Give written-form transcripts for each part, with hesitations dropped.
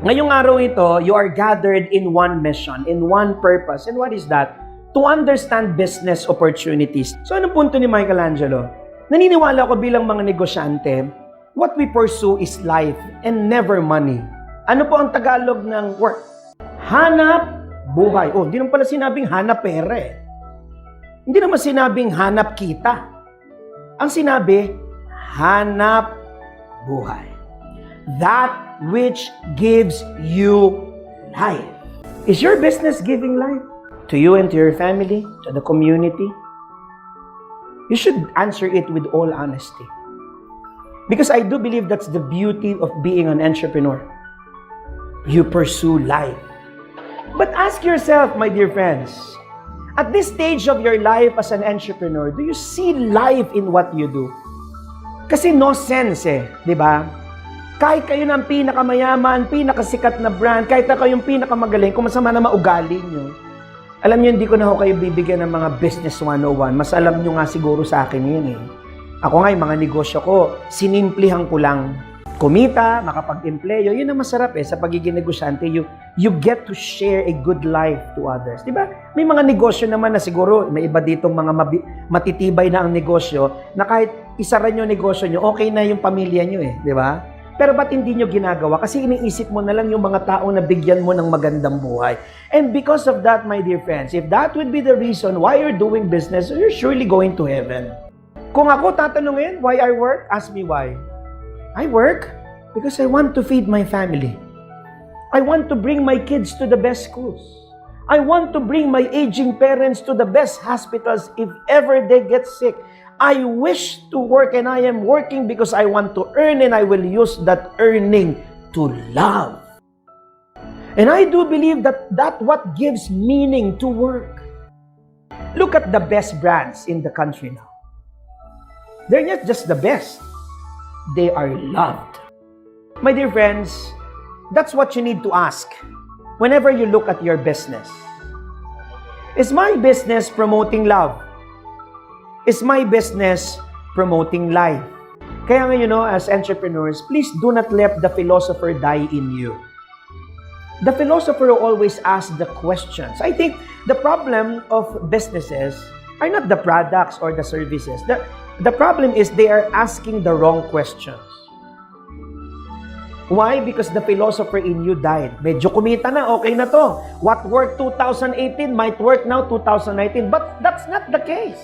Ngayong araw ito, you are gathered in one mission, in one purpose. And what is that? To understand business opportunities. So anong punto ni Michael Angelo? Naniniwala ko bilang mga negosyante, what we pursue is life and never money. Ano po ang Tagalog ng work? Hanap buhay. Oh, hindi naman pala sinabing hanap pera eh. Hindi naman sinabing hanap kita. Ang sinabi, hanap buhay. That which gives you life. Is your business giving life? To you and to your family? To the community? You should answer it with all honesty. Because I do believe that's the beauty of being an entrepreneur. You pursue life. But ask yourself, my dear friends, at this stage of your life as an entrepreneur, do you see life in what you do? Kasi no sense di ba? Kahit kayo ng pinakamayaman, pinakasikat na brand, kahit na kayong pinakamagaling, kung masama na maugali nyo, alam nyo, hindi ko na ako kayo bibigyan ng mga business 101. Mas alam nyo nga siguro sa akin yun eh. Ako nga, yung mga negosyo ko, sinimplihan ko lang. Kumita, makapag-empleyo, yun ang masarap sa pagiging negosyante. You get to share a good life to others. Diba? May mga negosyo naman na siguro, may iba ditong mga matitibay na ang negosyo, na kahit isara nyo negosyo nyo, okay na yung pamilya nyo diba? Pero ba't hindi nyo ginagawa? Kasi iniisip mo na lang yung mga taong na bigyan mo ng magandang buhay. And because of that, my dear friends, if that would be the reason why you're doing business, you're surely going to heaven. Kung ako tatanungin, why I work? Ask me why. I work because I want to feed my family. I want to bring my kids to the best schools. I want to bring my aging parents to the best hospitals if ever they get sick. I wish to work and I am working because I want to earn and I will use that earning to love. And I do believe that what gives meaning to work. Look at the best brands in the country now. They're not just the best. They are loved. My dear friends, that's what you need to ask whenever you look at your business. Is my business promoting love? Is my business promoting life? Kaya ngayon, as entrepreneurs, please do not let the philosopher die in you. The philosopher always asks the questions. I think the problem of businesses are not the products or the services. The problem is they are asking the wrong questions. Why? Because the philosopher in you died. Medyo kumita na, okay na to. What worked 2018 might work now 2019. But that's not the case.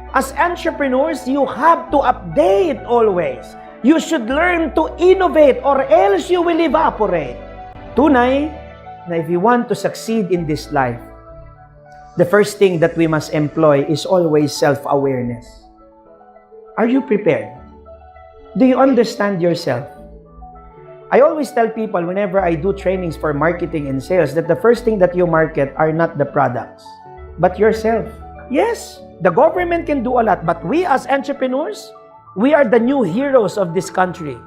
As entrepreneurs, you have to update always. You should learn to innovate or else you will evaporate. Tunay na if you want to succeed in this life, the first thing that we must employ is always self-awareness. Are you prepared? Do you understand yourself? I always tell people whenever I do trainings for marketing and sales that the first thing that you market are not the products, but yourself. Yes, the government can do a lot, but we as entrepreneurs, we are the new heroes of this country.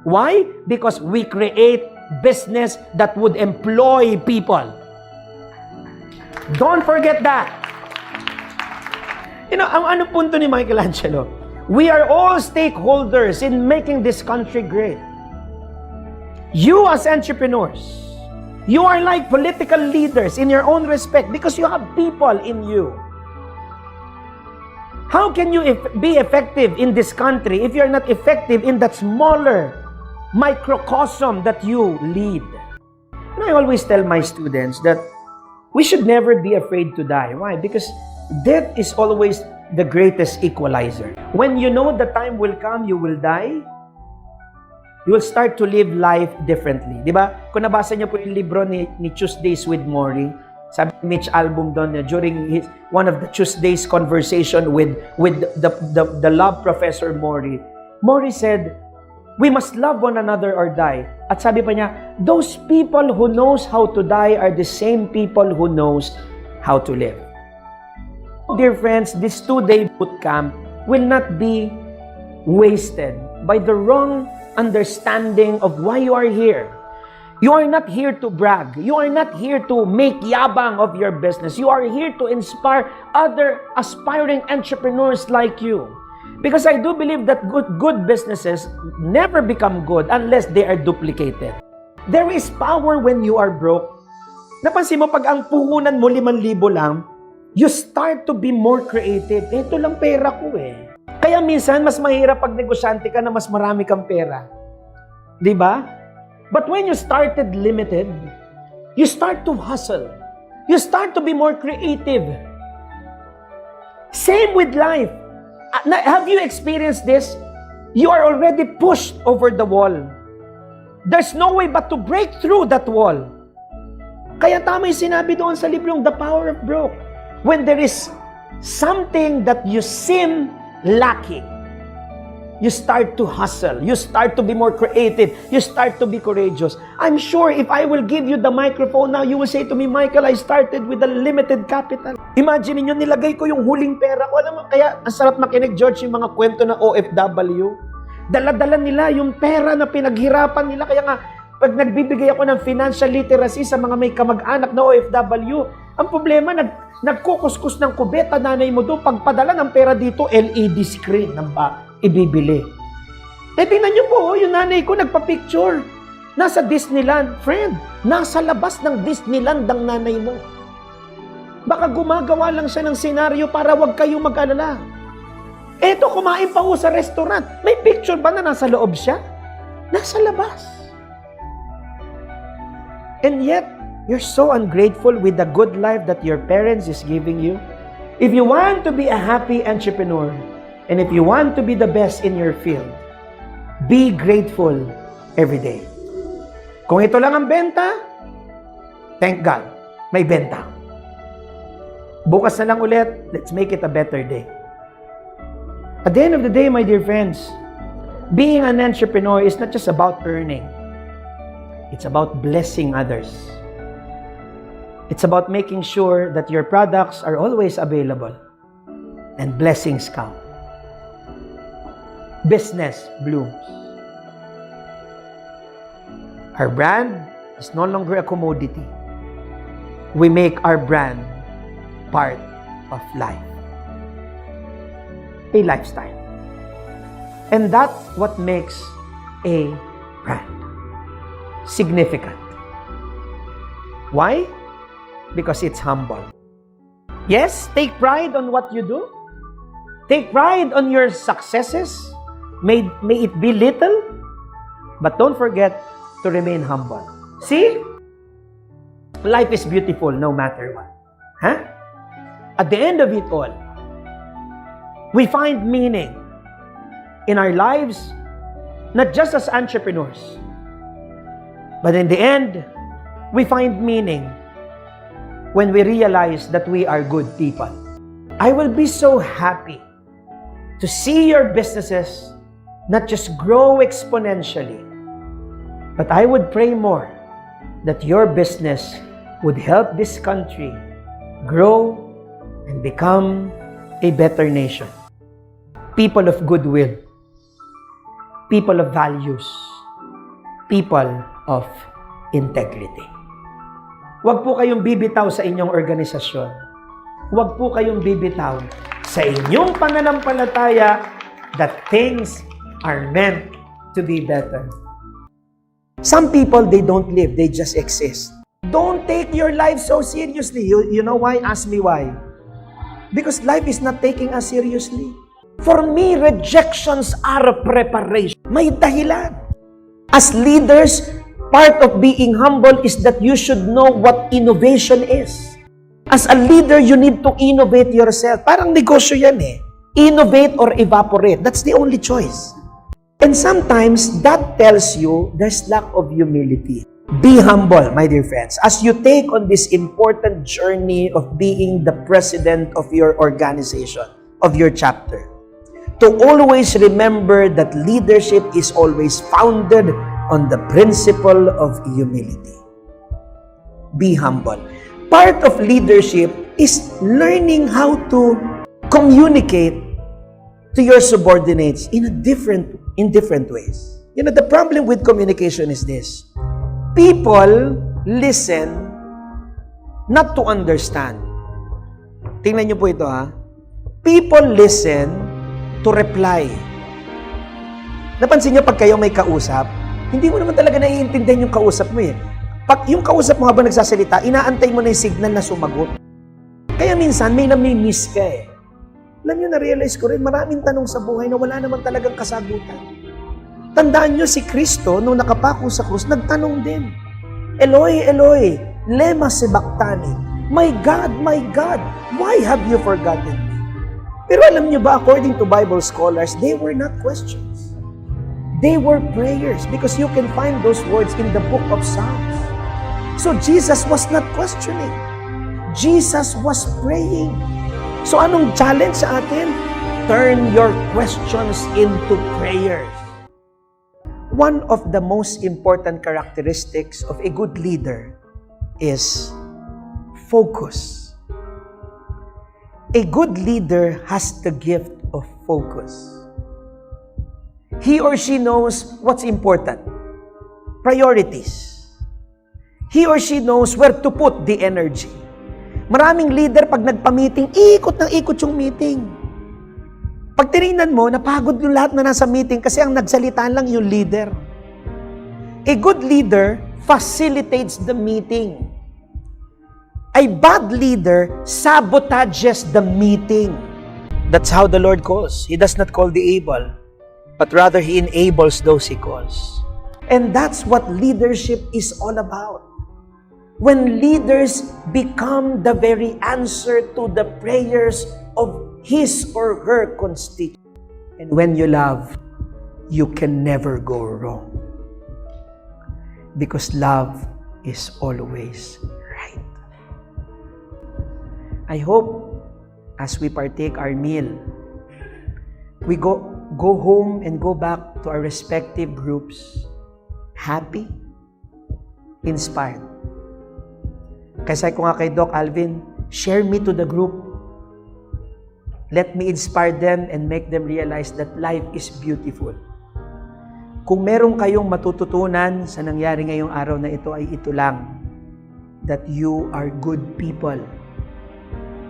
Why? Because we create business that would employ people. Don't forget that. Ang ano punto ni Michael Angelo? We are all stakeholders in making this country great. You as entrepreneurs, you are like political leaders in your own respect because you have people in you. How can you be effective in this country if you're not effective in that smaller microcosm that you lead? And I always tell my students that we should never be afraid to die. Why? Because death is always the greatest equalizer. When you know the time will come, you will die, you will start to live life differently. Diba? Kung nabasa niyo po yung libro ni Tuesdays with Morrie, sabi ni Mitch Albom doon during one of the Tuesdays conversation with the love professor Morrie. Morrie said, we must love one another or die. At sabi pa niya, those people who knows how to die are the same people who knows how to live. Dear friends, this 2-day boot camp will not be wasted by the wrong understanding of why you are here. You are not here to brag. You are not here to make yabang of your business. You are here to inspire other aspiring entrepreneurs like you. Because I do believe that good businesses never become good unless they are duplicated. There is power when you are broke. Napansin mo, pag ang puhunan mo 5,000 lang, you start to be more creative. Ito lang pera ko eh. Kaya minsan, mas mahirap pag negosyante ka na mas marami kang pera. Di ba? But when you started limited, you start to hustle. You start to be more creative. Same with life. Have you experienced this? You are already pushed over the wall. There's no way but to break through that wall. Kaya tama yung sinabi doon sa librong The Power of Broke. When there is something that you seem lacking, you start to hustle. You start to be more creative. You start to be courageous. I'm sure if I will give you the microphone now, you will say to me, Michael, I started with a limited capital. Imagine niyo, nilagay ko yung huling pera ko. Alam mo, kaya ang sarap makinig, George, yung mga kwento ng OFW. Dala-dala nila yung pera na pinaghirapan nila. Kaya nga, pag nagbibigay ako ng financial literacy sa mga may kamag-anak na OFW, ang problema, nagkukuskus ng kubeta, nanay mo doon, pagpadala ng pera dito, LED screen ng ibibili. Tingnan niyo po, yung nanay ko nagpa-picture. Nasa Disneyland. Friend, nasa labas ng Disneyland ang nanay mo. Baka gumagawa lang siya ng senaryo para wag kayong mag-alala. Eto, kumain pa ho sa restaurant. May picture ba na nasa loob siya? Nasa labas. And yet, you're so ungrateful with the good life that your parents is giving you. If you want to be a happy entrepreneur, and if you want to be the best in your field, be grateful every day. Kung ito lang ang benta, thank God, may benta. Bukas na lang ulit, let's make it a better day. At the end of the day, my dear friends, being an entrepreneur is not just about earning. It's about blessing others. It's about making sure that your products are always available and blessings come. Business blooms. Our brand is no longer a commodity. We make our brand part of life. A lifestyle. And that's what makes a brand significant. Why? Because it's humble. Yes, take pride on what you do. Take pride on your successes. May it be little, but don't forget to remain humble. See? Life is beautiful no matter what. Huh? At the end of it all, we find meaning in our lives, not just as entrepreneurs, but in the end, we find meaning when we realize that we are good people. I will be so happy to see your businesses not just grow exponentially, but I would pray more that your business would help this country grow and become a better nation. People of goodwill, people of values, people of integrity. Huwag po kayong bibitaw sa inyong organisasyon. Huwag po kayong bibitaw sa inyong pananampalataya that things are meant to be better. Some people, they don't live, they just exist. Don't take your life so seriously. You know why? Ask me why. Because life is not taking us seriously. For me, rejections are a preparation. May dahilan. As leaders, part of being humble is that you should know what innovation is. As a leader, you need to innovate yourself. Parang negosyo yan eh. Innovate or evaporate. That's the only choice. And sometimes, that tells you there's lack of humility. Be humble, my dear friends, as you take on this important journey of being the president of your organization, of your chapter. To always remember that leadership is always founded on the principle of humility. Be humble. Part of leadership is learning how to communicate to your subordinates in different ways. You know, the problem with communication is this. People listen not to understand. Tingnan niyo po ito ha. People listen to reply. Napansin niyo pag kayo may kausap, Hindi mo naman talaga naiintindihan yung kausap mo eh. Pag yung kausap mo habang nagsasalita, inaantay mo na yung signal na sumagot. Kaya minsan, may nami-miss ka eh. Alam nyo, na-realize ko rin, maraming tanong sa buhay na wala naman talagang kasagutan. Tandaan nyo, si Kristo, nung nakapako sa krus, nagtanong din. Eloi, Eloi, lema sabachthani. My God, why have you forgotten me? Pero alam nyo ba, according to Bible scholars, they were not questions. They were prayers because you can find those words in the book of Psalms. So Jesus was not questioning. Jesus was praying. So anong challenge sa atin? Turn your questions into prayers. One of the most important characteristics of a good leader is focus. A good leader has the gift of focus. He or she knows what's important. Priorities. He or she knows where to put the energy. Maraming leader, pag nagpa-meeting, ikot ng ikot yung meeting. Pag tinignan mo, napagod yung lahat na nasa meeting kasi ang nagsalita lang yung leader. A good leader facilitates the meeting. A bad leader sabotages the meeting. That's how the Lord calls. He does not call the able, but rather He enables those He calls. And that's what leadership is all about. When leaders become the very answer to the prayers of his or her constituents. And when you love, you can never go wrong. Because love is always right. I hope as we partake our meal, we go home and go back to our respective groups happy, inspired. Kasi ko nga kay Doc Alvin, share me to the group. Let me inspire them and make them realize that life is beautiful. Kung meron kayong matututunan sa nangyari ngayong araw na ito ay ito lang, that you are good people.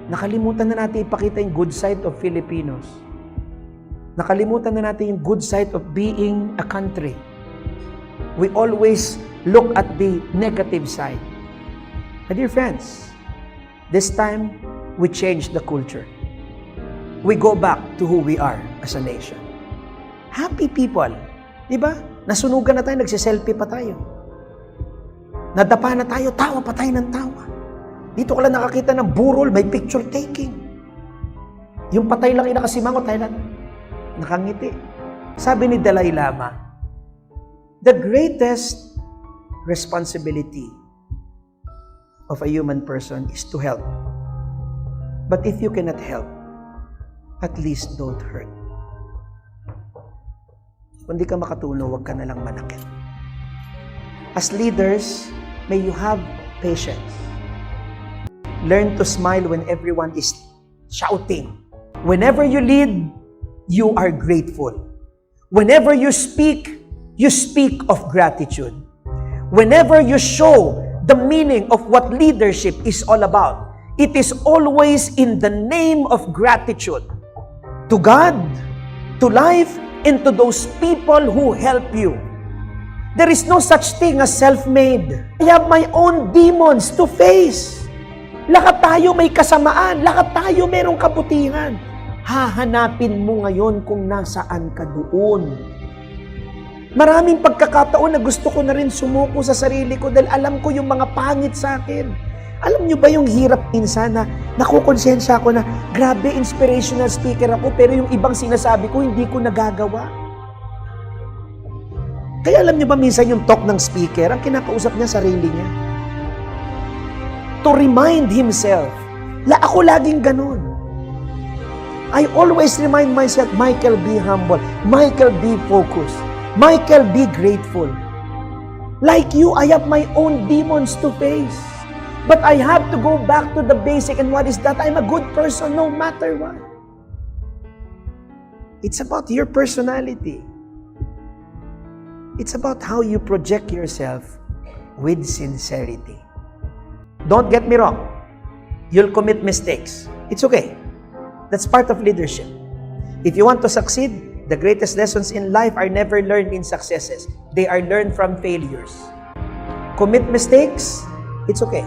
Nakalimutan na natin ipakita yung good side of Filipinos. Nakalimutan na natin yung good side of being a country. We always look at the negative side. My dear friends, this time, we change the culture. We go back to who we are as a nation. Happy people. Diba? Nasunugan na tayo, nagsiselfie pa tayo. Nadapa na tayo, tawa pa tayo ng tawa. Dito ko lang nakakita ng burol, may picture taking. Yung patay lang yung nakasimangot, tayo lang nakangiti. Sabi ni Dalai Lama, the greatest responsibility of a human person is to help. But if you cannot help, at least don't hurt. Kung di ka makatulong, huwag ka na lang manakit. As leaders, may you have patience. Learn to smile when everyone is shouting. Whenever you lead, you are grateful. Whenever you speak of gratitude. Whenever you show the meaning of what leadership is all about, it is always in the name of gratitude to God, to life, and to those people who help you. There is no such thing as self-made. I have my own demons to face. Lahat tayo may kasamaan. Lahat tayo mayroong kabutihan. Hahanapin mo ngayon kung nasaan ka doon. Maraming pagkakataon na gusto ko na rin sumuko sa sarili ko dahil alam ko yung mga pangit sa akin. Alam nyo ba yung hirap minsan na nakukonsensya ako na grabe, inspirational speaker ako pero yung ibang sinasabi ko hindi ko nagagawa. Kaya alam nyo ba minsan yung talk ng speaker, ang kinakausap niya sarili niya. To remind himself, ako laging ganun. I always remind myself, Michael, be humble. Michael, be focused. Michael, be grateful. Like you, I have my own demons to face. But I have to go back to the basic. And what is that? I'm a good person no matter what. It's about your personality. It's about how you project yourself with sincerity. Don't get me wrong. You'll commit mistakes. It's okay. That's part of leadership. If you want to succeed, The greatest lessons in life are never learned in successes. They are learned from failures. Commit mistakes, it's okay.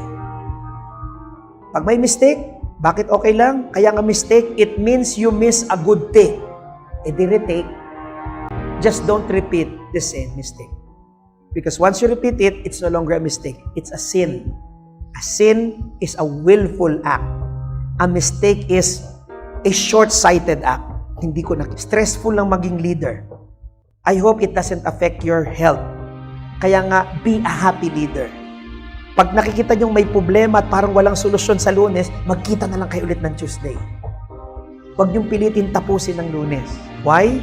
Pag may mistake, bakit okay lang? Kaya nga mistake, it means you miss a good thing. E di retake. Just don't repeat the same mistake. Because once you repeat it, it's no longer a mistake. It's a sin. A sin is a willful act. A mistake is a short-sighted act. Hindi ko na stressful lang maging leader. I hope it doesn't affect your health. Kaya nga, be a happy leader. Pag nakikita nyo may problema at parang walang solusyon sa Lunes, magkita na lang kayo ulit ng Tuesday. Huwag nyong pilitin tapusin ng Lunes. Why?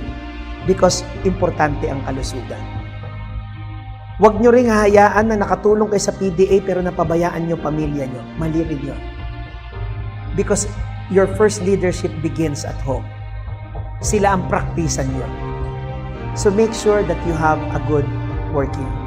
Because importante ang kalusugan. Huwag nyo ring hahayaan na nakatulong kayo sa PDA pero napabayaan nyo pamilya nyo. Mali rin yun. Because your first leadership begins at home. Sila ang praktisan nyo. So make sure that you have a good working